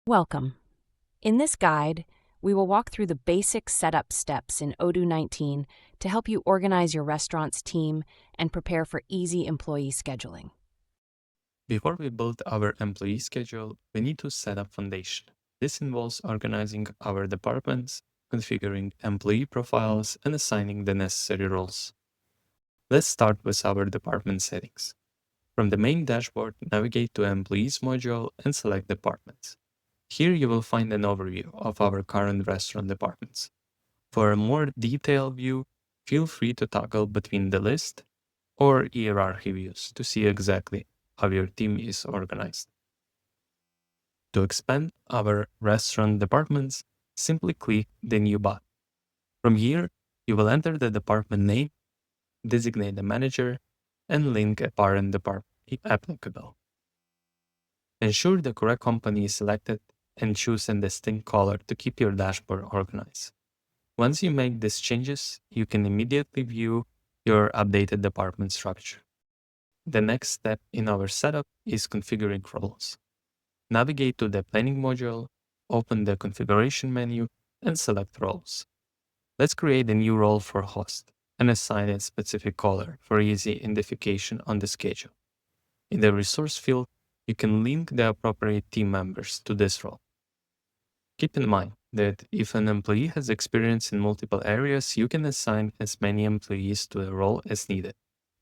Welcome. In this guide, we will walk through the basic setup steps in Odoo 19 to help you organize your restaurant's team and prepare for easy employee scheduling. Before we build our employee schedule, we need to set up foundation. This involves organizing our departments, configuring employee profiles, and assigning the necessary roles. Let's start with our department settings. From the main dashboard, navigate to Employees module and select Departments. Here you will find an overview of our current restaurant departments. For a more detailed view, feel free to toggle between the list or hierarchy views to see exactly how your team is organized. To expand our restaurant departments, simply click the New button. From here, you will enter the department name, designate a manager, and link a parent department if applicable. Ensure the correct company is selected and choose a distinct color to keep your dashboard organized. Once you make these changes, you can immediately view your updated department structure. The next step in our setup is configuring roles. Navigate to the Planning module, open the Configuration menu, and select Roles. Let's create a new role for host and assign a specific color for easy identification on the schedule. In the Resource field, you can link the appropriate team members to this role. Keep in mind that if an employee has experience in multiple areas, you can assign as many employees to a role as needed,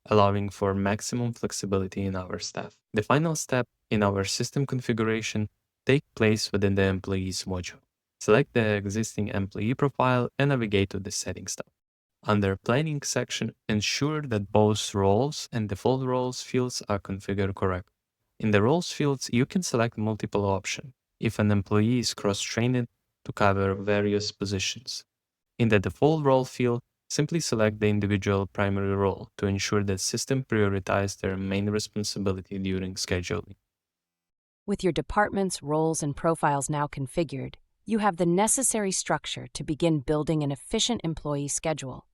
allowing for maximum flexibility in our staff. The final step in our system configuration takes place within the Employees module. Select the existing employee profile and navigate to the Settings tab. Under Planning section, ensure that both roles and default roles fields are configured correctly. In the Roles fields, you can select multiple options if an employee is cross-trained to cover various positions. In the Default Role field, simply select the individual primary role to ensure that system prioritizes their main responsibility during scheduling. With your departments, roles, and profiles now configured, you have the necessary structure to begin building an efficient employee schedule.